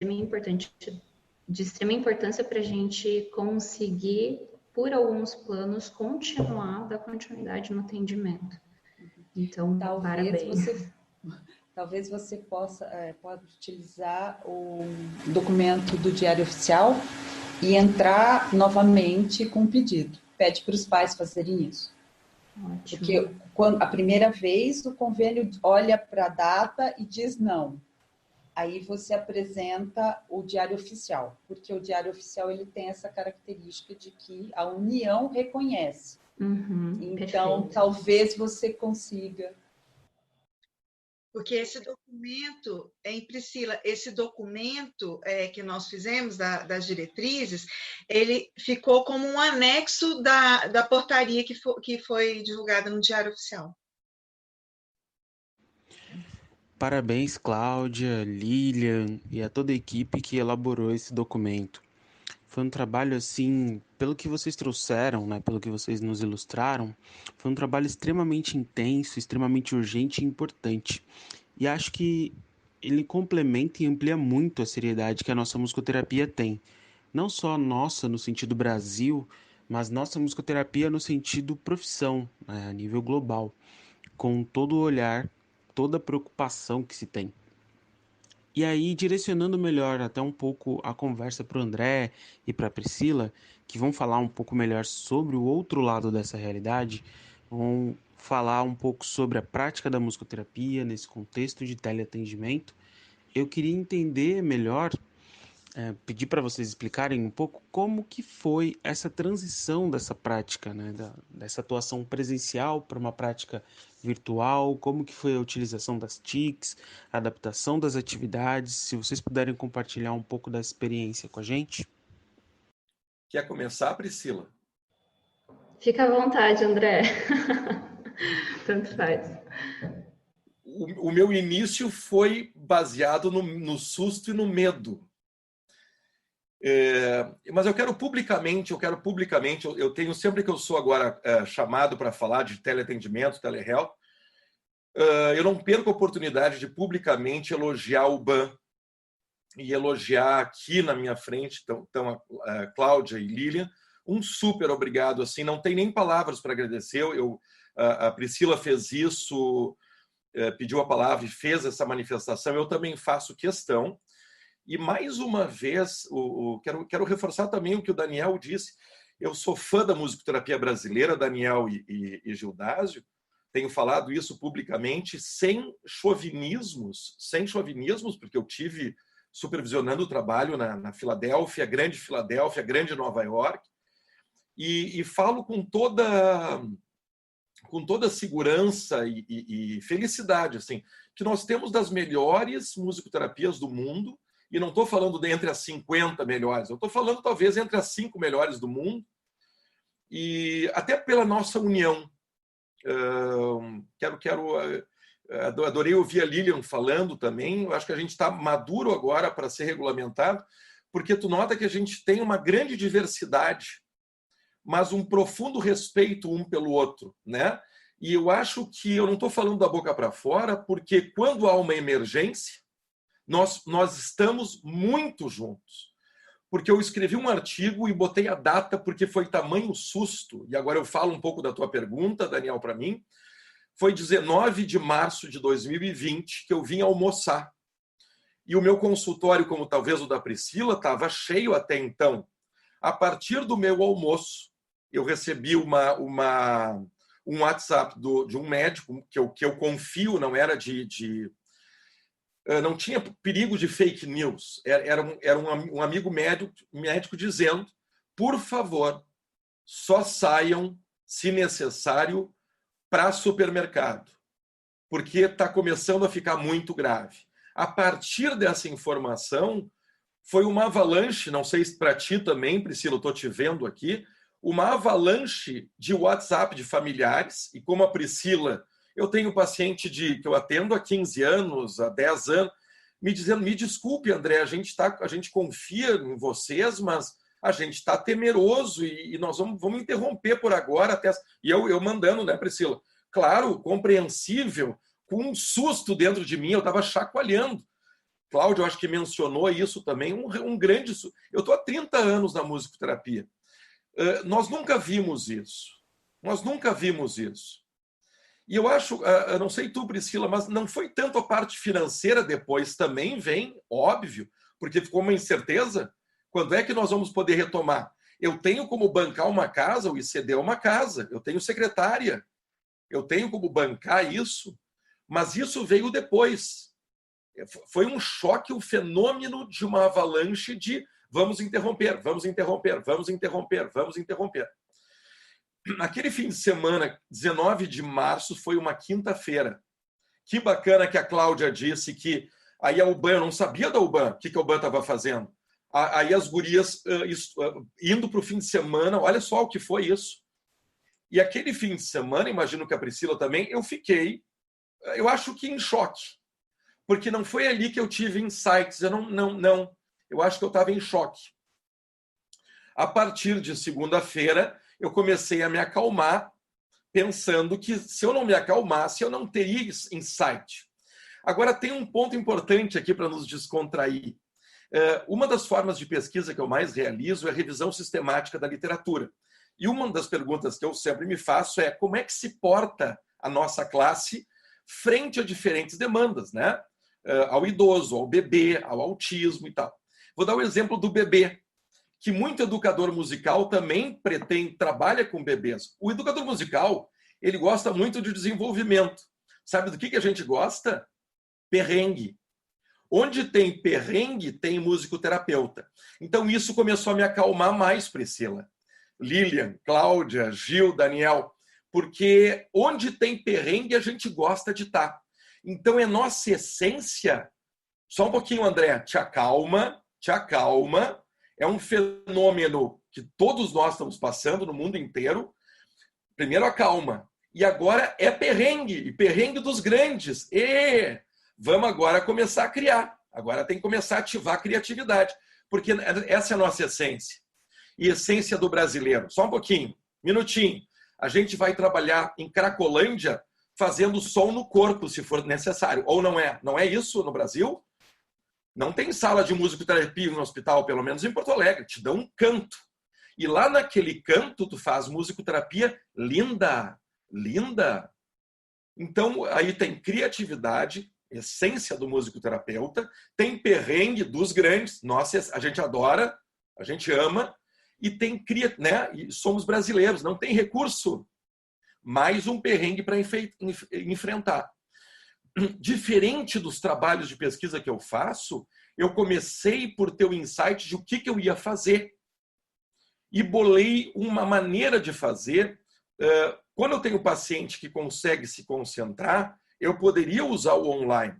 de extrema importância para a gente conseguir, por alguns planos, dar continuidade no atendimento. Então, parabéns. Talvez você pode utilizar o documento do Diário Oficial e entrar novamente com o pedido. Pede para os pais fazerem isso. Ótimo. Porque a primeira vez o convênio olha para a data e diz não. Aí você apresenta o Diário Oficial, porque o Diário Oficial ele tem essa característica de que a União reconhece. Então, perfeito. Talvez você consiga. Porque esse documento, Priscila, esse documento que nós fizemos das diretrizes, ele ficou como um anexo da portaria que foi divulgada no Diário Oficial. Parabéns, Cláudia, Lilian e a toda a equipe que elaborou esse documento. Foi um trabalho, assim, pelo que vocês trouxeram, né, pelo que vocês nos ilustraram, foi um trabalho extremamente intenso, extremamente urgente e importante. E acho que ele complementa e amplia muito a seriedade que a nossa musicoterapia tem. Não só nossa no sentido Brasil, mas nossa musicoterapia no sentido profissão, né, a nível global, com todo o olhar, toda a preocupação que se tem. E aí, direcionando melhor até um pouco a conversa para o André e para a Priscila, que vão falar um pouco melhor sobre o outro lado dessa realidade, vão falar um pouco sobre a prática da musicoterapia nesse contexto de teleatendimento. Eu queria entender melhor, pedir para vocês explicarem um pouco como que foi essa transição dessa prática, né, dessa atuação presencial para uma prática virtual, como que foi a utilização das TICs, a adaptação das atividades, se vocês puderem compartilhar um pouco da experiência com a gente. Quer começar, Priscila? Fica à vontade, André. Tanto faz. O meu início foi baseado no susto e no medo. Mas eu tenho sempre que eu sou agora chamado para falar de teleatendimento, telehealth, eu não perco a oportunidade de publicamente elogiar o BAN e elogiar aqui na minha frente, então a Cláudia e Lilian, um super obrigado, assim, não tem nem palavras para agradecer. A Priscila fez isso, pediu a palavra e fez essa manifestação, eu também faço questão. E mais uma vez, quero reforçar também o que o Daniel disse. Eu sou fã da musicoterapia brasileira, Daniel e Gildásio. Tenho falado isso publicamente, sem chauvinismos, porque eu tive supervisionando o trabalho na Filadélfia, grande Nova York, e falo com toda segurança e felicidade, assim, que nós temos das melhores musicoterapias do mundo. E não estou falando de entre as 50 melhores, eu estou falando talvez entre as 5 melhores do mundo, e até pela nossa união. Adorei ouvir a Lilian falando também. Eu acho que a gente está maduro agora para ser regulamentado, porque tu nota que a gente tem uma grande diversidade, mas um profundo respeito um pelo outro, né? E eu acho que eu não estou falando da boca para fora, porque quando há uma emergência, nós estamos muito juntos. Porque eu escrevi um artigo e botei a data porque foi tamanho susto, e agora eu falo um pouco da tua pergunta, Daniel, para mim. Foi 19 de março de 2020 que eu vim almoçar. E o meu consultório, como talvez o da Priscila, estava cheio até então. A partir do meu almoço, eu recebi um WhatsApp de um médico que eu confio, não era não tinha perigo de fake news. Era um amigo médico dizendo: por favor, só saiam, se necessário, para supermercado, porque está começando a ficar muito grave. A partir dessa informação, foi uma avalanche, não sei se para ti também, Priscila, eu estou te vendo aqui, uma avalanche de WhatsApp de familiares, e como a Priscila... Eu tenho paciente que eu atendo há 15 anos, há 10 anos, me dizendo: me desculpe, André, a gente confia em vocês, mas a gente está temeroso e nós vamos interromper por agora. E eu mandando, né, Priscila? Claro, compreensível, com um susto dentro de mim, eu estava chacoalhando. Cláudia, eu acho que mencionou isso também, um grande... Eu estou há 30 anos na musicoterapia. Nós nunca vimos isso. Nós nunca vimos isso. E eu acho, eu não sei tu, Priscila, mas não foi tanto a parte financeira depois, também vem, óbvio, porque ficou uma incerteza. Quando é que nós vamos poder retomar? Eu tenho como bancar uma casa, o ICD é uma casa, eu tenho secretária, eu tenho como bancar isso, mas isso veio depois. Foi um choque, um fenômeno de uma avalanche de vamos interromper, vamos interromper, vamos interromper, vamos interromper. Aquele fim de semana, 19 de março, foi uma quinta-feira. Que bacana que a Cláudia disse que aí a UBAN, eu não sabia da UBAN, o que a UBAN estava fazendo. Aí as gurias indo para o fim de semana, olha só o que foi isso. E aquele fim de semana, imagino que a Priscila também, eu fiquei, eu acho que em choque. Porque não foi ali que eu tive insights, eu acho que eu estava em choque. A partir de segunda-feira, eu comecei a me acalmar, pensando que se eu não me acalmasse, eu não teria insight. Agora, tem um ponto importante aqui para nos descontrair. Uma das formas de pesquisa que eu mais realizo é a revisão sistemática da literatura. E uma das perguntas que eu sempre me faço é como é que se porta a nossa classe frente a diferentes demandas, né? Ao idoso, ao bebê, ao autismo e tal. Vou dar o exemplo do bebê, que muito educador musical também trabalha com bebês. O educador musical, ele gosta muito de desenvolvimento. Sabe do que a gente gosta? Perrengue. Onde tem perrengue, tem musicoterapeuta. Então isso começou a me acalmar mais, Priscila. Lilian, Cláudia, Gil, Daniel, porque onde tem perrengue a gente gosta de estar. Então é nossa essência. Só um pouquinho, André, te acalma. É um fenômeno que todos nós estamos passando no mundo inteiro. Primeiro acalma. E agora é perrengue, e perrengue dos grandes. E vamos agora começar a criar. Agora tem que começar a ativar a criatividade, porque essa é a nossa essência. E essência do brasileiro. Só um pouquinho, minutinho. A gente vai trabalhar em Cracolândia fazendo som no corpo, se for necessário. Ou não é? Não é isso no Brasil? Não tem sala de musicoterapia no hospital, pelo menos em Porto Alegre. Te dão um canto. E lá naquele canto, tu faz musicoterapia linda. Linda. Então, aí tem criatividade, essência do musicoterapeuta, tem perrengue dos grandes. Nossa, a gente adora, a gente ama. E tem, né? E somos brasileiros, não tem recurso. Mais um perrengue para enfrentar. Diferente dos trabalhos de pesquisa que eu faço, eu comecei por ter o insight de o que eu ia fazer. E bolei uma maneira de fazer. Quando eu tenho paciente que consegue se concentrar, eu poderia usar o online.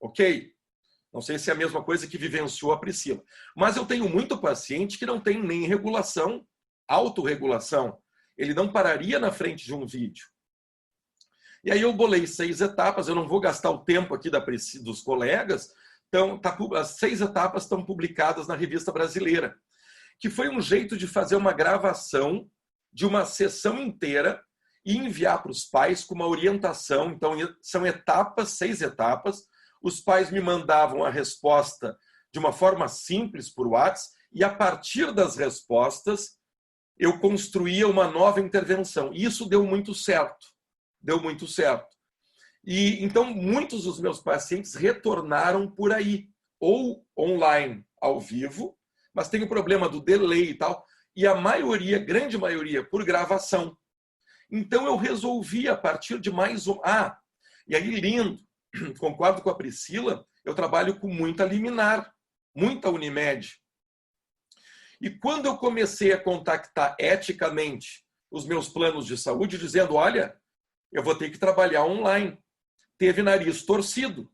Ok? Não sei se é a mesma coisa que vivenciou a Priscila. Mas eu tenho muito paciente que não tem nem regulação, autorregulação. Ele não pararia na frente de um vídeo. E aí eu bolei 6 etapas, eu não vou gastar o tempo aqui dos colegas, então as 6 etapas estão publicadas na Revista Brasileira, que foi um jeito de fazer uma gravação de uma sessão inteira e enviar para os pais com uma orientação. Então são etapas, 6 etapas, os pais me mandavam a resposta de uma forma simples por WhatsApp e a partir das respostas eu construía uma nova intervenção. E isso deu muito certo. Deu muito certo. E então muitos dos meus pacientes retornaram por aí, ou online, ao vivo, mas tem o problema do delay e tal, e a maioria, grande maioria, por gravação. Então eu resolvi a partir de mais um... e aí lindo, concordo com a Priscila, eu trabalho com muita liminar, muita Unimed. E quando eu comecei a contactar eticamente os meus planos de saúde, dizendo, olha, eu vou ter que trabalhar online. Teve nariz torcido.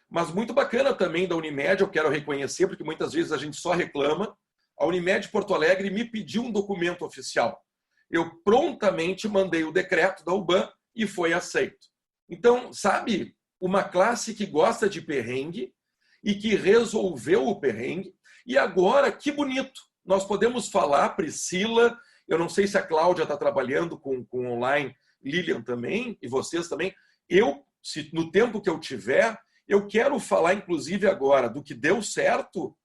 Mas muito bacana também da Unimed, eu quero reconhecer, porque muitas vezes a gente só reclama. A Unimed Porto Alegre me pediu um documento oficial. Eu prontamente mandei o decreto da UBAN e foi aceito. Então, sabe, uma classe que gosta de perrengue e que resolveu o perrengue. E agora, que bonito, nós podemos falar, Priscila, eu não sei se a Cláudia está trabalhando com online, Lilian também, e vocês também. No tempo que eu tiver, Eu quero falar, inclusive, agora do que deu certo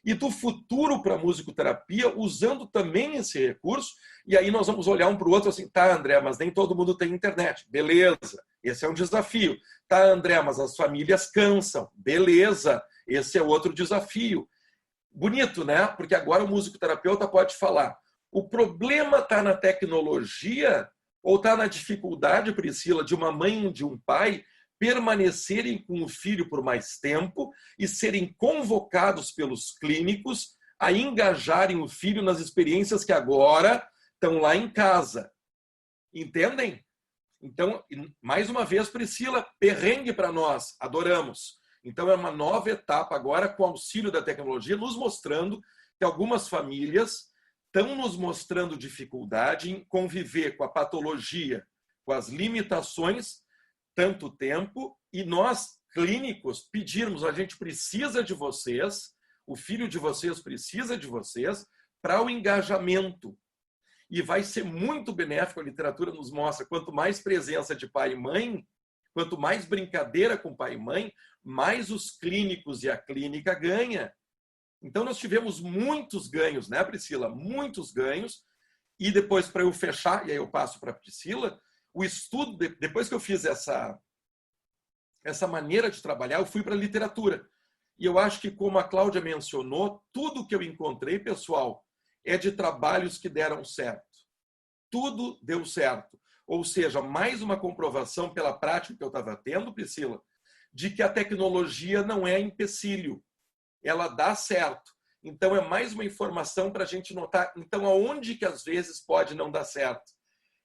e do futuro para a musicoterapia, usando também esse recurso. E aí nós vamos olhar um para o outro assim, tá, André, mas nem todo mundo tem internet. Beleza, esse é um desafio. Tá, André, mas as famílias cansam. Beleza, esse é outro desafio. Bonito, né? Porque agora o musicoterapeuta pode falar. O problema está na tecnologia ou está na dificuldade, Priscila, de uma mãe e de um pai permanecerem com o filho por mais tempo e serem convocados pelos clínicos a engajarem o filho nas experiências que agora estão lá em casa. Entendem? Então, mais uma vez, Priscila, perrengue para nós, adoramos. Então, é uma nova etapa agora com o auxílio da tecnologia, nos mostrando que algumas famílias estão nos mostrando dificuldade em conviver com a patologia, com as limitações, tanto tempo, e nós, clínicos, pedirmos, a gente precisa de vocês, o filho de vocês precisa de vocês, para o engajamento. E vai ser muito benéfico, a literatura nos mostra, quanto mais presença de pai e mãe, quanto mais brincadeira com pai e mãe, mais os clínicos e a clínica ganha. Então, nós tivemos muitos ganhos, né, Priscila? Muitos ganhos. E depois, para eu fechar, e aí eu passo para a Priscila, o estudo, depois que eu fiz essa maneira de trabalhar, eu fui para a literatura. E eu acho que, como a Cláudia mencionou, tudo que eu encontrei, pessoal, é de trabalhos que deram certo. Tudo deu certo. Ou seja, mais uma comprovação pela prática que eu estava tendo, Priscila, de que a tecnologia não é empecilho. Ela dá certo. Então, é mais uma informação para a gente notar. Então, aonde que às vezes pode não dar certo?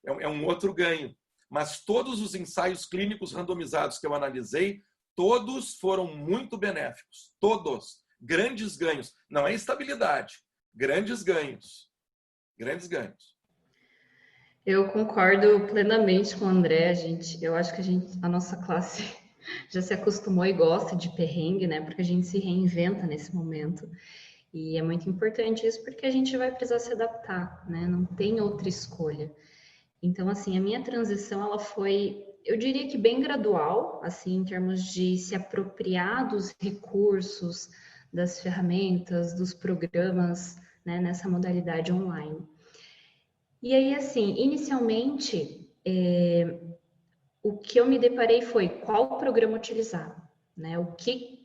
É um outro ganho. Mas todos os ensaios clínicos randomizados que eu analisei, todos foram muito benéficos. Todos. Grandes ganhos. Não é estabilidade. Grandes ganhos. Grandes ganhos. Eu concordo plenamente com o André. Eu acho que a nossa classe já se acostumou e gosta de perrengue, né? Porque a gente se reinventa nesse momento. E é muito importante isso porque a gente vai precisar se adaptar, né? Não tem outra escolha. Então, assim, a minha transição, ela foi, eu diria que bem gradual, assim, em termos de se apropriar dos recursos, das ferramentas, dos programas, né, nessa modalidade online. E aí, assim, inicialmente, o que eu me deparei foi qual programa utilizar, né? O que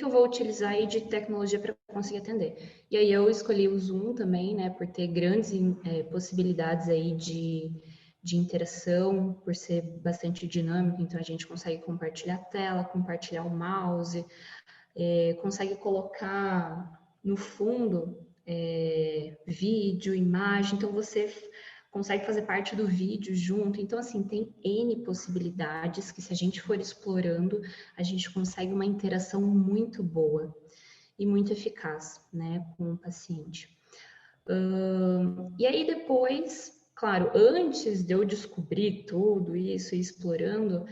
eu vou utilizar aí de tecnologia para conseguir atender. E aí eu escolhi o Zoom também, né, por ter grandes possibilidades aí de interação, por ser bastante dinâmico, então a gente consegue compartilhar a tela, compartilhar o mouse, consegue colocar no fundo vídeo, imagem, então você consegue fazer parte do vídeo junto. Então, assim, tem N possibilidades que, se a gente for explorando, a gente consegue uma interação muito boa e muito eficaz, né, com o paciente. E aí depois, claro, antes de eu descobrir tudo isso e explorando,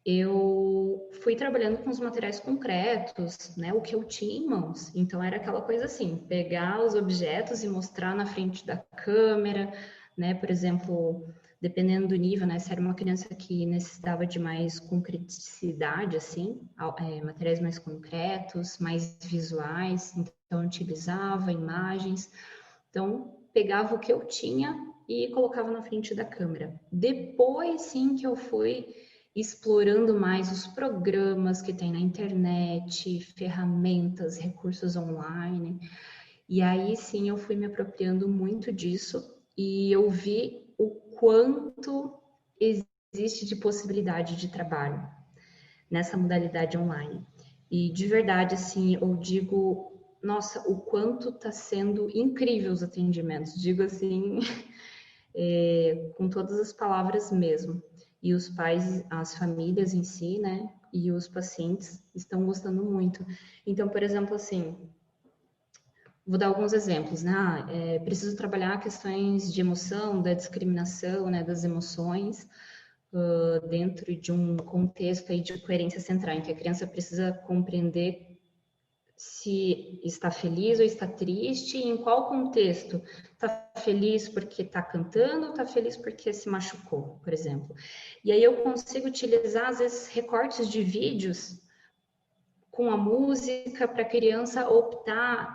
eu fui trabalhando com os materiais concretos, né, o que eu tinha em mãos. Então, era aquela coisa assim, pegar os objetos e mostrar na frente da câmera, né, por exemplo, dependendo do nível, né, se era uma criança que necessitava de mais concreticidade, assim, materiais mais concretos, mais visuais, então eu utilizava imagens, então pegava o que eu tinha e colocava na frente da câmera. Depois, sim, que eu fui explorando mais os programas que tem na internet, ferramentas, recursos online, e aí sim eu fui me apropriando muito disso, e eu vi o quanto existe de possibilidade de trabalho nessa modalidade online. E de verdade, assim, eu digo, nossa, o quanto está sendo incrível os atendimentos, digo assim, com todas as palavras mesmo. E os pais, as famílias em si, né, e os pacientes estão gostando muito. Então, por exemplo, assim, vou dar alguns exemplos, né? Preciso trabalhar questões de emoção, da discriminação, né, das emoções, dentro de um contexto aí de coerência central, em que a criança precisa compreender se está feliz ou está triste, e em qual contexto. Está feliz porque está cantando ou está feliz porque se machucou, por exemplo. E aí eu consigo utilizar, às vezes, recortes de vídeos com a música para a criança optar